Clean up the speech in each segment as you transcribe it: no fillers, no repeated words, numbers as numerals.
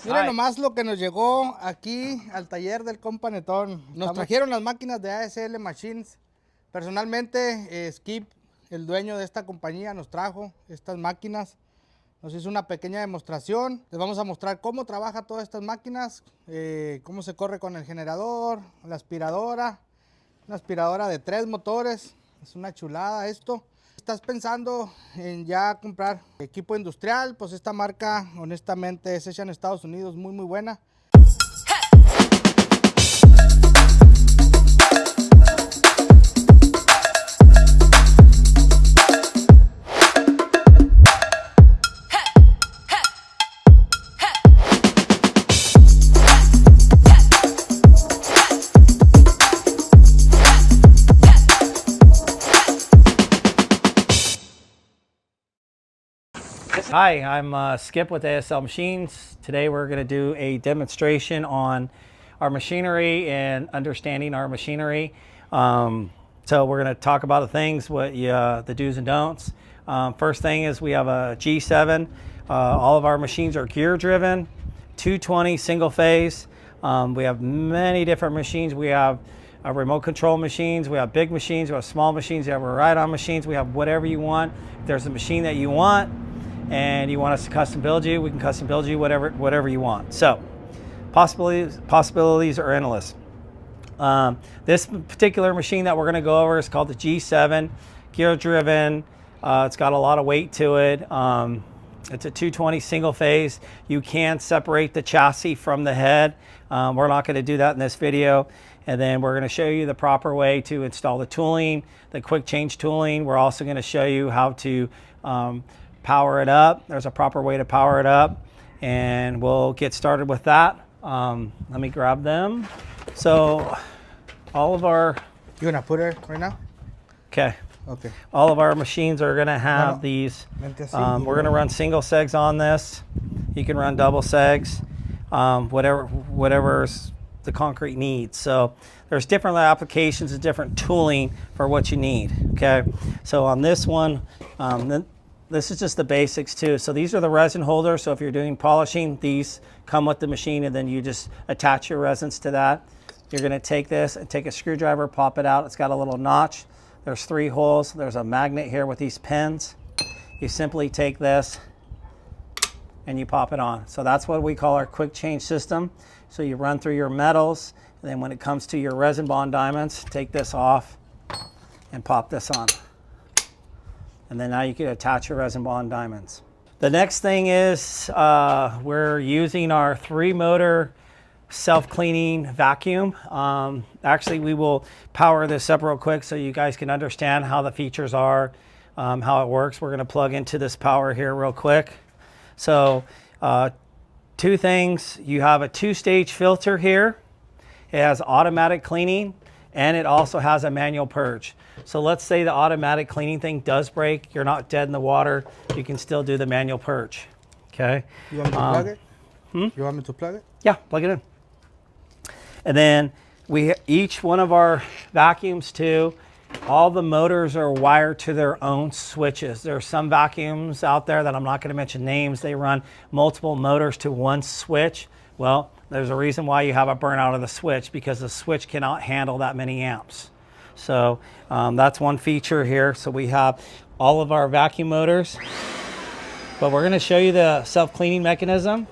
Miren nomás lo que nos llegó aquí al taller del compa Netón. Nos trajeron las máquinas de ASL Machines. Personalmente, Skip, el dueño de esta compañía, nos trajo estas máquinas. Nos hizo una pequeña demostración. Les vamos a mostrar cómo trabaja todas estas máquinas, cómo se corre con el generador, la aspiradora. Una aspiradora de 3 motores. Es una chulada esto. ¿Estás pensando en ya comprar equipo industrial? Pues esta marca honestamente es hecha en Estados Unidos, muy buena. Hi, I'm Skip with ASL Machines. Today we're going to do a demonstration on our machinery and understanding our machinery. So we're going to talk about the things, the do's and don'ts. First thing is we have a G7. All of our machines are gear driven, 220 single phase. We have many different machines. We have remote control machines, we have big machines, we have small machines, we have ride-on machines, we have whatever you want. If there's a machine that you want, and you want us to custom build you, we can custom build you whatever you want. So possibilities are endless. This particular machine that we're going to go over is called the G7, gear driven. It's got a lot of weight to it. It's a 220 single phase. You can separate the chassis from the head. We're not going to do that in this video. And then we're going to show you the proper way to install the tooling, the quick change tooling. We're also going to show you how to power it up. There's a proper way to power it up, and we'll get started with that. Let me grab them. So all of our... You gonna put it right now? Okay. Okay. All of our machines are gonna have these. We're gonna run single segs on this. You can run double segs, whatever's the concrete needs. So there's different applications and different tooling for what you need. Okay. So on this one, this is just the basics too. So these are the resin holders. So if you're doing polishing, these come with the machine, and then you just attach your resins to that. You're gonna take this and take a screwdriver, pop it out. It's got a little notch. There's 3 holes. There's a magnet here with these pins. You simply take this and you pop it on. So that's what we call our quick change system. So you run through your metals, and then when it comes to your resin bond diamonds, take this off and pop this on. And then now you can attach your resin bond diamonds. The next thing is we're using our 3-motor self-cleaning vacuum. Actually, we will power this up real quick so you guys can understand how the features are, how it works. We're gonna plug into this power here real quick. So 2 things. You have a 2-stage filter here. It has automatic cleaning, and it also has a manual purge. So let's say the automatic cleaning thing does break, you're not dead in the water, you can still do the manual purge. Okay. You want me to plug it? You want me to plug it? Yeah, plug it in. And then each one of our vacuums too, all the motors are wired to their own switches. There are some vacuums out there that I'm not going to mention names. They run multiple motors to one switch. Well, there's a reason why you have a burnout of the switch, because the switch cannot handle that many amps. So that's one feature here. So we have all of our vacuum motors, but we're going to show you the self-cleaning mechanism.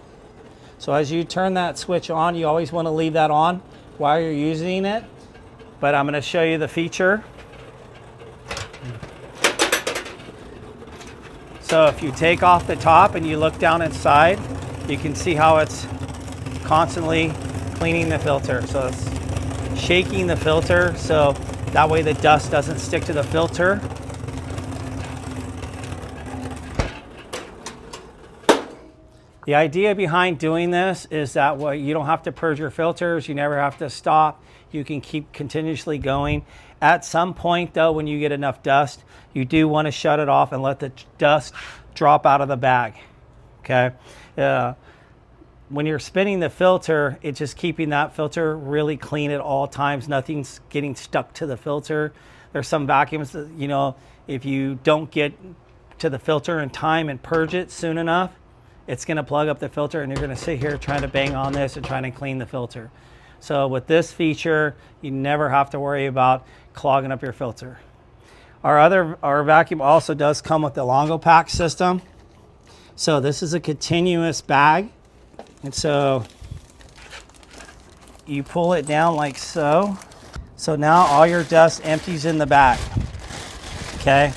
So as you turn that switch on, you always want to leave that on while you're using it. But I'm going to show you the feature. So if you take off the top and you look down inside, you can see how it's constantly cleaning the filter. So it's shaking the filter, so that way the dust doesn't stick to the filter. The idea behind doing this is that you don't have to purge your filters, you never have to stop, you can keep continuously going. At some point though, when you get enough dust, you do want to shut it off and let the dust drop out of the bag. Okay. When you're spinning the filter, it's just keeping that filter really clean at all times. Nothing's getting stuck to the filter. There's some vacuums that, if you don't get to the filter in time and purge it soon enough, it's going to plug up the filter, and you're going to sit here trying to bang on this and trying to clean the filter. So with this feature, you never have to worry about clogging up your filter. Our vacuum also does come with the Longo Pack system. So this is a continuous bag, and so you pull it down like so. So now all your dust empties in the bag. Okay.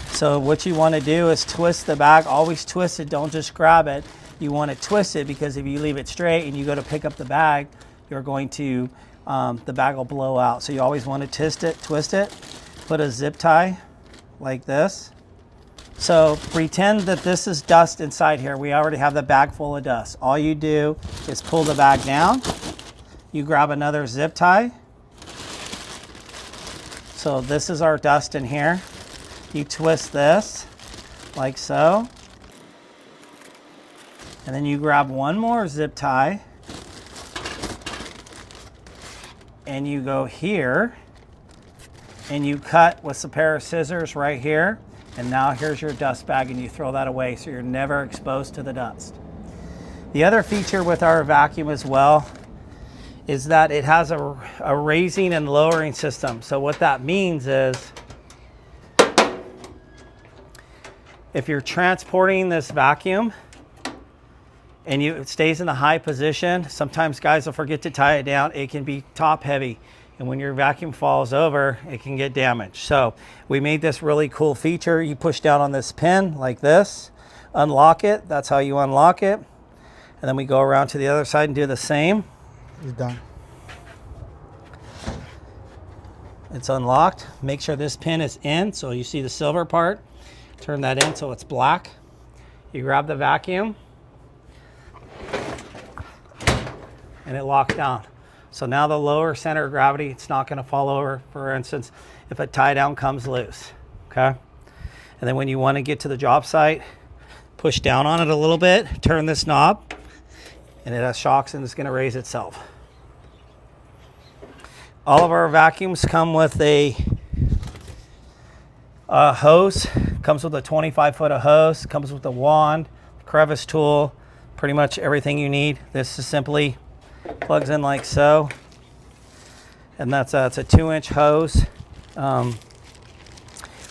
So what you want to do is twist the bag. Always twist it. Don't just grab it. You want to twist it, because if you leave it straight and you go to pick up the bag, you're going to the bag will blow out. So you always want to twist it. Put a zip tie like this. So pretend that this is dust inside here. We already have the bag full of dust. All you do is pull the bag down. You grab another zip tie. So this is our dust in here. You twist this like so. And then you grab one more zip tie. And you go here. And you cut with a pair of scissors right here. And now here's your dust bag, and you throw that away so you're never exposed to the dust. The other feature with our vacuum as well is that it has a raising and lowering system. So what that means is, if you're transporting this vacuum and it stays in a high position, sometimes guys will forget to tie it down. It can be top heavy. And when your vacuum falls over, it can get damaged. So we made this really cool feature. You push down on this pin like this, unlock it. That's how you unlock it. And then we go around to the other side and do the same. It's done. It's unlocked. Make sure this pin is in. So you see the silver part. Turn that in so it's black. You grab the vacuum and it locks down. So now the lower center of gravity, it's not going to fall over, for instance, if a tie down comes loose, okay? And then when you want to get to the job site, push down on it a little bit, turn this knob, and it has shocks and it's going to raise itself. All of our vacuums come with a hose. Comes with a 25-foot of hose, comes with a wand, crevice tool, pretty much everything you need. This is simply plugs in like so, and it's a 2-inch hose.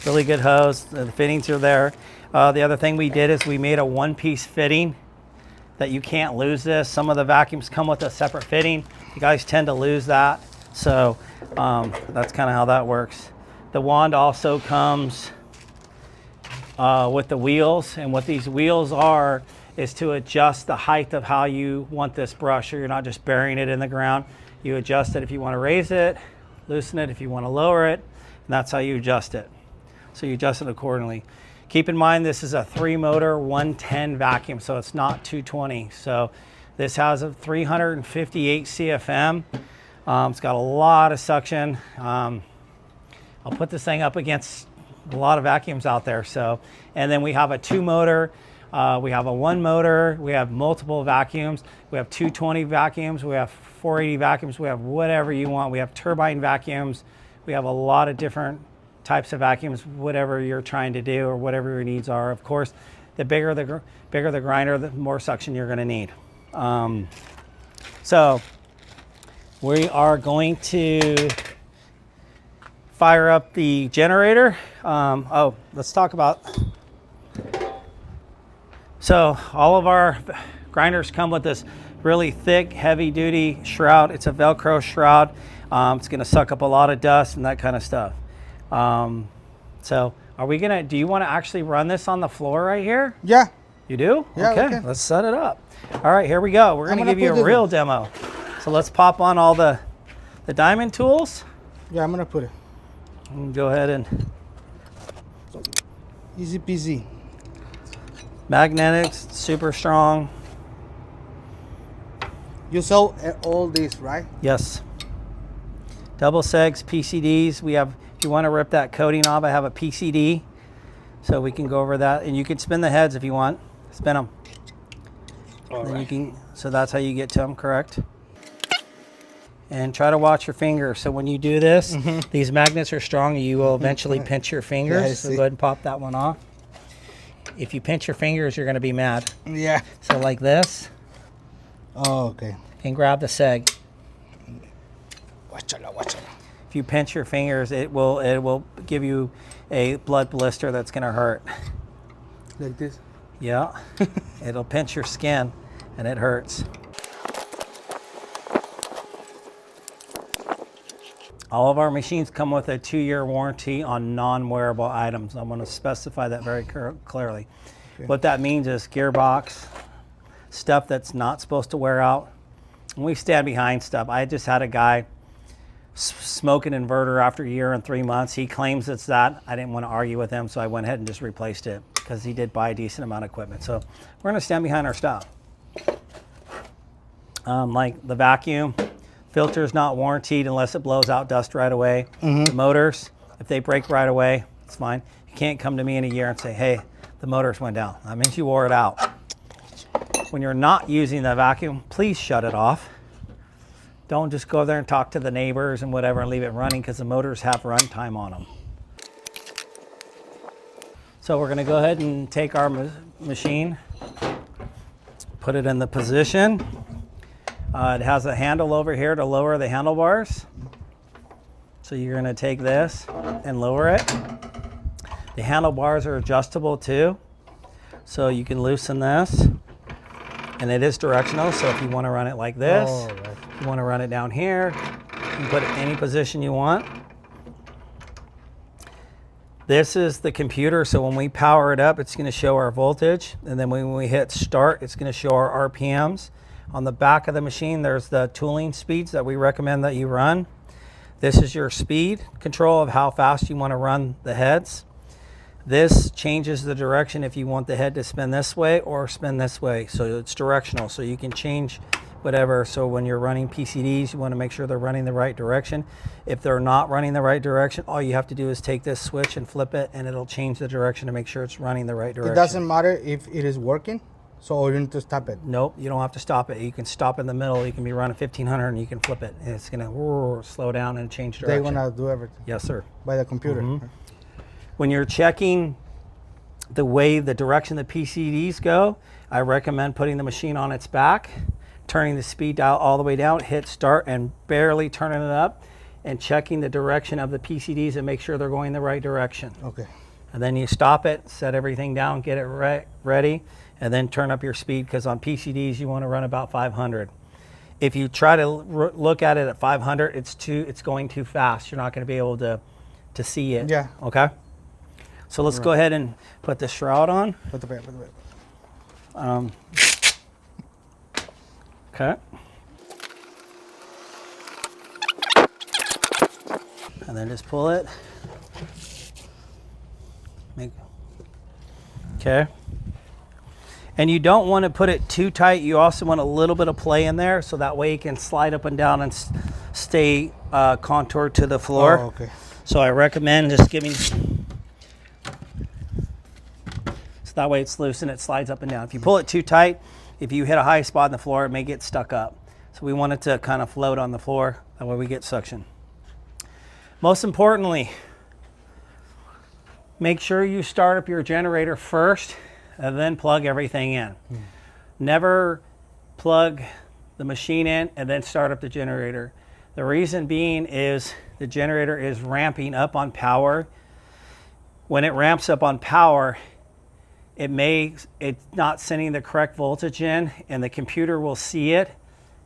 Really good hose. The fittings are there. The other thing we did is we made a one-piece fitting that you can't lose this. Some of the vacuums come with a separate fitting. You guys tend to lose that, so that's kind of how that works. The wand also comes with the wheels, and what these wheels are is to adjust the height of how you want this brush, so you're not just burying it in the ground. You adjust it if you want to raise it, loosen it if you want to lower it, and that's how you adjust it. So you adjust it accordingly. Keep in mind this is a 3-motor 110 vacuum, so it's not 220. So this has a 358 CFM. It's got a lot of suction. I'll put this thing up against a lot of vacuums out there. So, and then we have a 2-motor. We have a 1-motor, we have multiple vacuums, we have 220 vacuums, we have 480 vacuums, we have whatever you want. We have turbine vacuums. We have a lot of different types of vacuums, whatever you're trying to do or whatever your needs are. Of course, the bigger the grinder, the more suction you're going to need. So we are going to fire up the generator. Let's talk about. So all of our grinders come with this really thick, heavy-duty shroud. It's a Velcro shroud. It's going to suck up a lot of dust and that kind of stuff. So do you want to actually run this on the floor right here? Yeah. You do? Yeah, okay, let's set it up. All right, here we go. We're going to give you a real demo. So let's pop on all the diamond tools. Yeah, I'm going to put it. Go ahead and... Easy peasy. Magnetics, super strong. You sell all these, right? Yes. Double segs, PCDs. We have, if you want to rip that coating off, I have a PCD. So we can go over that. And you can spin the heads if you want. Spin them. All right. So that's how you get to them, correct? And try to watch your fingers. So when you do this, these magnets are strong and you will eventually pinch your fingers. Yeah, so go ahead and pop that one off. If you pinch your fingers, you're going to be mad. Yeah. So like this. Oh, okay. And grab the seg. Watchala, watchala. If you pinch your fingers, it will give you a blood blister that's going to hurt. Like this? Yeah. It'll pinch your skin and it hurts. All of our machines come with a 2-year warranty on non-wearable items. I'm going to specify that very clearly. Okay. What that means is gearbox, stuff that's not supposed to wear out. And we stand behind stuff. I just had a guy smoke an inverter after a year and 3 months. He claims it's that. I didn't want to argue with him, so I went ahead and just replaced it because he did buy a decent amount of equipment. So we're going to stand behind our stuff. Like the vacuum. Filter is not warranted unless it blows out dust right away. The motors, if they break right away, it's fine. You can't come to me in a year and say, hey, the motors went down. That means you wore it out. When you're not using the vacuum, please shut it off. Don't just go there and talk to the neighbors and whatever and leave it running because the motors have run time on them. So we're going to go ahead and take our machine, put it in the position. It has a handle over here to lower the handlebars. So you're going to take this and lower it. The handlebars are adjustable too. So you can loosen this. And it is directional, so if you want to run it like this, if you want to run it down here, you can put it in any position you want. This is the computer, so when we power it up, it's going to show our voltage. And then when we hit start, it's going to show our RPMs. On the back of the machine, there's the tooling speeds that we recommend that you run. This is your speed control of how fast you want to run the heads. This changes the direction if you want the head to spin this way or spin this way. So it's directional, so you can change whatever. So when you're running PCDs, you want to make sure they're running the right direction. If they're not running the right direction, all you have to do is take this switch and flip it, and it'll change the direction to make sure it's running the right direction. It doesn't matter if it is working? So you need to stop it? Nope, you don't have to stop it. You can stop in the middle. You can be running 1500 and you can flip it. And it's going to slow down and change direction. They want to do everything? Yes, sir. By the computer? When you're checking the way the direction the PCDs go, I recommend putting the machine on its back, turning the speed dial all the way down, hit start and barely turning it up, and checking the direction of the PCDs and make sure they're going the right direction. Okay. And then you stop it, set everything down, get it ready, and then turn up your speed, because on PCDs you want to run about 500. If you try to look at it at 500, it's going too fast. You're not going to be able to see it. Yeah. Okay. So let's go ahead and put the shroud on. Put the back, put the Okay. back. And then just pull it. Okay. And you don't want to put it too tight. You also want a little bit of play in there, so that way you can slide up and down and stay contoured to the floor. Oh, okay. So I recommend just giving, so that way it's loose and it slides up and down. If you pull it too tight, if you hit a high spot in the floor, it may get stuck up. So we want it to kind of float on the floor, that way we get suction. Most importantly, make sure you start up your generator first and then plug everything in. Never plug the machine in and then start up the generator. The reason being is the generator is ramping up on power. When it ramps up on power, it's not sending the correct voltage in, and the computer will see it,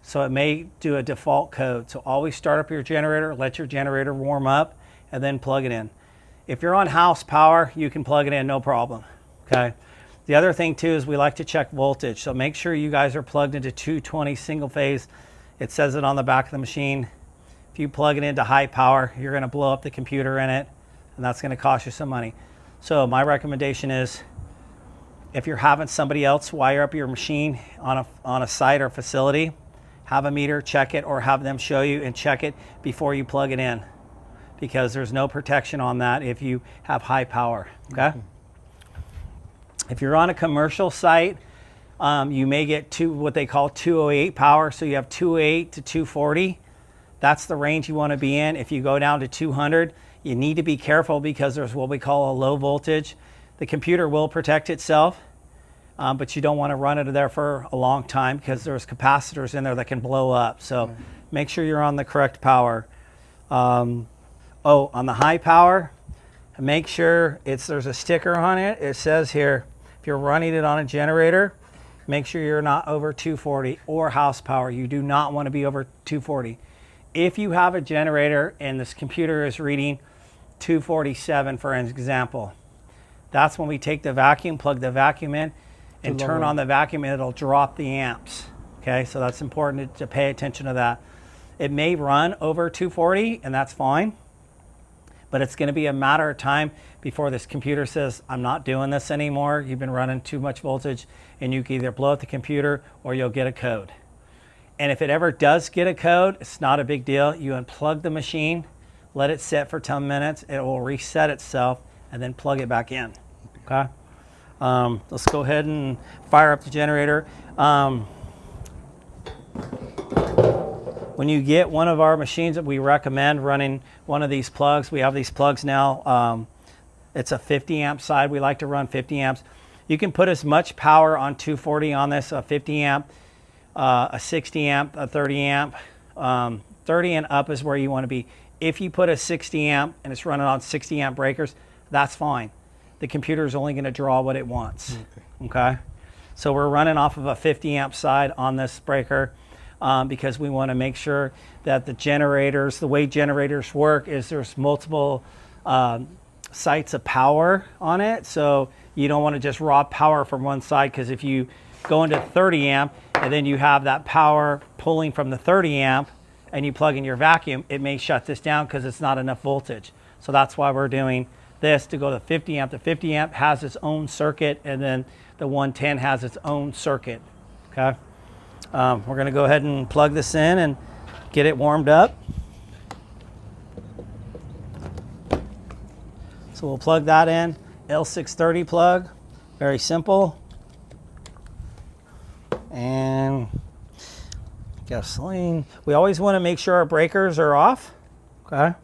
so it may do a default code. So always start up your generator, let your generator warm up, and then plug it in. If you're on house power, you can plug it in, no problem. Okay. The other thing too is we like to check voltage. So make sure you guys are plugged into 220 single phase. It says it on the back of the machine. If you plug it into high power, you're going to blow up the computer in it, and that's going to cost you some money. So my recommendation is, if you're having somebody else wire up your machine on a site or facility, have a meter, check it, or have them show you and check it before you plug it in, because there's no protection on that if you have high power. Okay. If you're on a commercial site, you may get what they call 208 power. So you have 208 to 240. That's the range you want to be in. If you go down to 200, you need to be careful, because there's what we call a low voltage. The computer will protect itself, but you don't want to run it there for a long time because there's capacitors in there that can blow up. So make sure you're on the correct power. On the high power, make sure there's a sticker on it. It says here, if you're running it on a generator, make sure you're not over 240 or house power. You do not want to be over 240. If you have a generator and this computer is reading 247, for an example, that's when we take the vacuum, plug the vacuum in, and turn on the vacuum, and it'll drop the amps. Okay, so that's important to pay attention to that. It may run over 240, and that's fine, but it's going to be a matter of time before this computer says, I'm not doing this anymore. You've been running too much voltage, and you can either blow up the computer or you'll get a code. And if it ever does get a code, it's not a big deal. You unplug the machine, let it sit for 10 minutes. It will reset itself, and then plug it back in. Okay? Let's go ahead and fire up the generator. When you get one of our machines, that we recommend running one of these plugs. We have these plugs now. It's a 50 amp side. We like to run 50 amps. You can put as much power on 240 on this, a 50 amp, a 60 amp, a 30 amp. 30 and up is where you want to be. If you put a 60 amp and it's running on 60 amp breakers, that's fine. The computer is only going to draw what it wants. Okay? So we're running off of a 50 amp side on this breaker because we want to make sure that the generators, the way generators work is there's multiple sites of power on it. So you don't want to just raw power from one side, because if you go into 30 amp and then you have that power pulling from the 30 amp and you plug in your vacuum, it may shut this down because it's not enough voltage. So that's why we're doing this to go to 50 amp. The 50 amp has its own circuit, and then the 110 has its own circuit. Okay, we're going to go ahead and plug this in and get it warmed up. So we'll plug that in, L630 plug, very simple. And gasoline. We always want to make sure our breakers are off. Okay.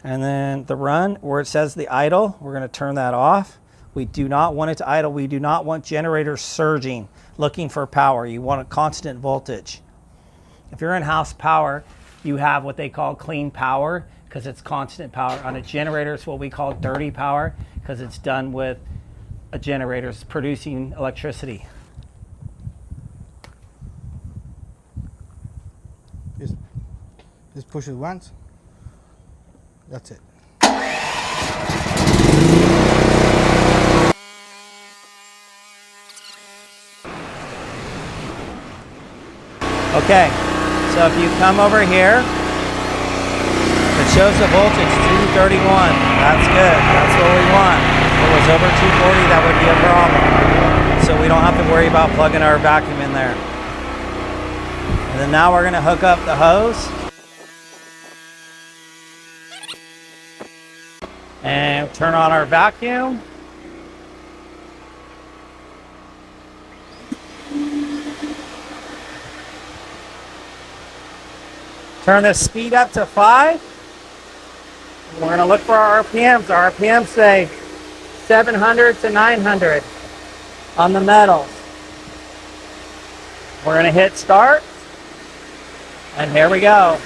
And then the run, where it says the idle, we're going to turn that off. We do not want it to idle. We do not want generators surging, looking for power. You want a constant voltage. If you're in house power, you have what they call clean power, because it's constant power. On a generator, it's what we call dirty power, because it's done with a generator producing electricity. Just push it once. That's it. Okay, so if you come over here, it shows the voltage 231. That's good. That's what we want. If it was over 240, that would be a problem. So we don't have to worry about plugging our vacuum in there. And then now we're going to hook up the hose. And turn on our vacuum. Turn the speed up to 5. We're going to look for our RPMs. Our RPMs say 700 to 900 on the metals. We're going to hit start. And here we go.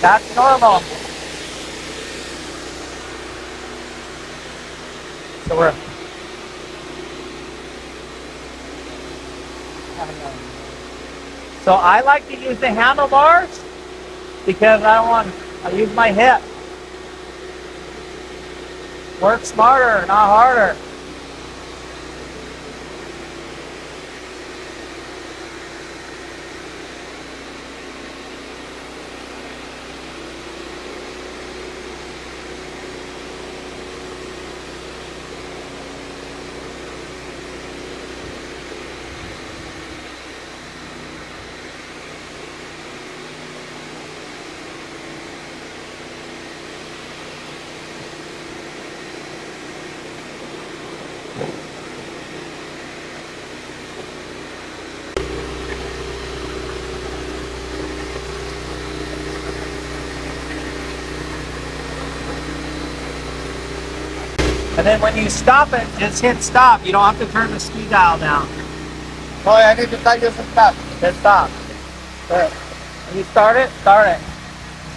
That's normal. So we're I like to use the handlebars because I use my hip. Work smarter, not harder. then when you stop it, just hit stop. You don't have to turn the speed dial down. Oh, I need to just stop. Hit stop. Good. When you start it,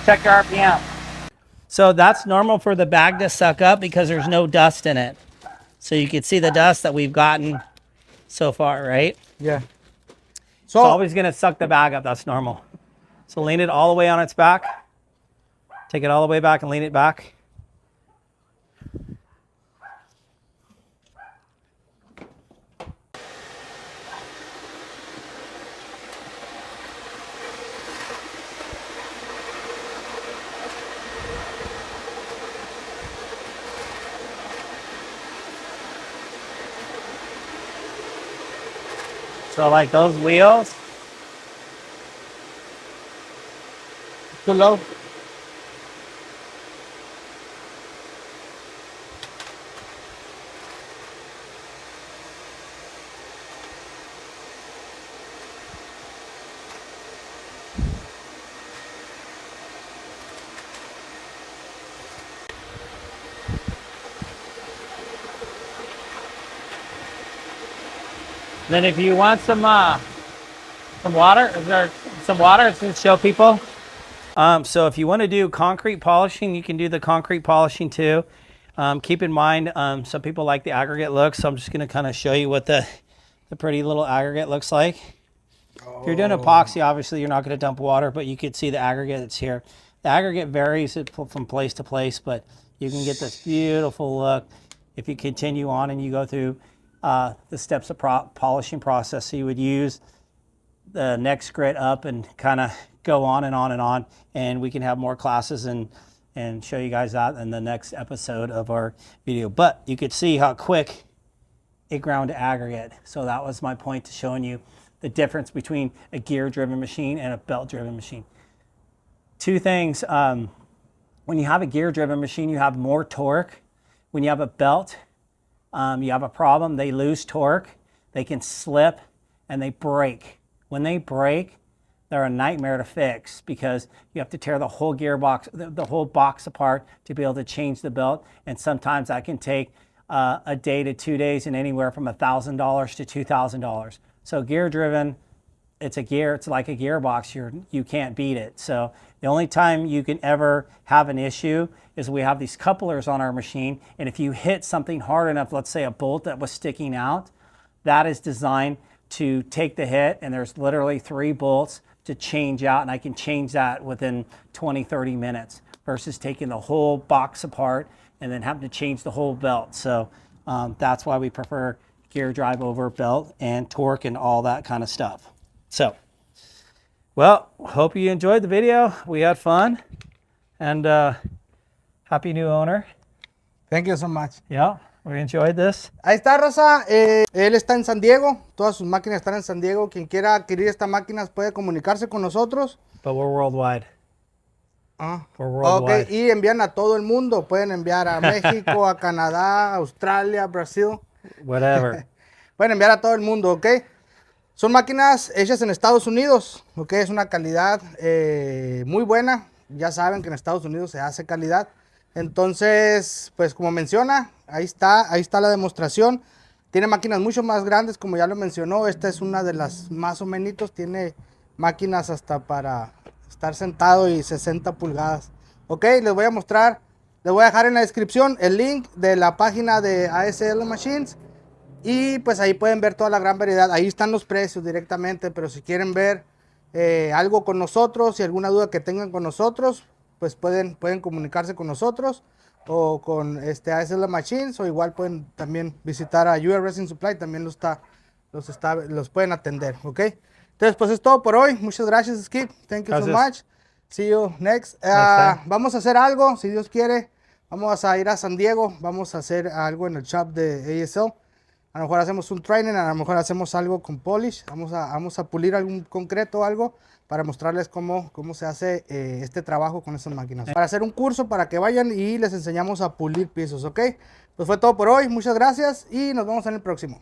check your RPM. So that's normal for the bag to suck up because there's no dust in it. So you can see the dust that we've gotten so far, right? Yeah. So it's always gonna suck the bag up, that's normal. So lean it all the way on its back. Take it all the way back and lean it back. So like those wheels. Too low. Then if you want some water, is there some water to show people? So if you want to do concrete polishing, you can do the concrete polishing too. Keep in mind, some people like the aggregate look, so I'm just going to kind of show you what the pretty little aggregate looks like. If you're doing epoxy, obviously you're not going to dump water, but you can see the aggregate that's here. The aggregate varies from place to place, but you can get this beautiful look if you continue on and you go through the steps of polishing process. So you would use the next grit up and kind of go on and on and on, and we can have more classes and show you guys that in the next episode of our video. But you could see how quick it ground to aggregate. So that was my point to showing you the difference between a gear driven machine and a belt driven machine. Two things, when you have a gear driven machine, you have more torque. When you have a belt, you have a problem. They lose torque, they can slip, and they break. When they break, they're a nightmare to fix because you have to tear the whole gearbox, the whole box apart to be able to change the belt. And sometimes that can take a day to 2 days and anywhere from $1,000 to $2,000. So gear driven, it's like a gearbox. You can't beat it. So the only time you can ever have an issue is we have these couplers on our machine, and if you hit something hard enough, let's say a bolt that was sticking out, that is designed to take the hit, and there's literally 3 bolts to change out, and I can change that within 20-30 minutes versus taking the whole box apart and then having to change the whole belt. So that's why we prefer gear drive over belt and torque and all that kind of stuff. So, well, hope you enjoyed the video. We had fun, and happy new owner. Thank you so much. Yeah, we enjoyed this. Ahí está, raza. Él está en San Diego. Todas sus máquinas están en San Diego. Quien quiera adquirir estas máquinas puede comunicarse con nosotros. But we're worldwide. We're worldwide. Okay, y envían a todo el mundo. Pueden enviar a México, a Canadá, Australia, Brasil. Whatever. Pueden enviar a todo el mundo, ¿ok? Son máquinas hechas en Estados Unidos, ¿ok? Es una calidad muy buena. Ya saben que en Estados Unidos se hace calidad. Entonces, pues como menciona, ahí está la demostración. Tiene máquinas mucho más grandes, como ya lo mencionó. Esta es una de las más o menos. Tiene máquinas hasta para estar sentado y 60 pulgadas. Ok, les voy a mostrar, les voy a dejar en la descripción el link de la página de ASL Machines. Y pues ahí pueden ver toda la gran variedad. Ahí están los precios directamente, pero si quieren ver algo con nosotros y alguna duda que tengan con nosotros, pues pueden comunicarse con nosotros o con ASL Machines, o igual pueden también visitar a US Resin Supply, también los pueden atender, ¿ok? Entonces pues es todo por hoy. Muchas gracias, Skip. Thank you so much. See you next. Vamos a hacer algo, si Dios quiere. Vamos a ir a San Diego, vamos a hacer algo en el shop de ASL. A lo mejor hacemos un training, a lo mejor hacemos algo con polish. Vamos a pulir algún concreto o algo para mostrarles cómo se hace este trabajo con estas máquinas. Para hacer un curso para que vayan y les enseñamos a pulir pisos, ¿ok? Pues fue todo por hoy. Muchas gracias y nos vemos en el próximo.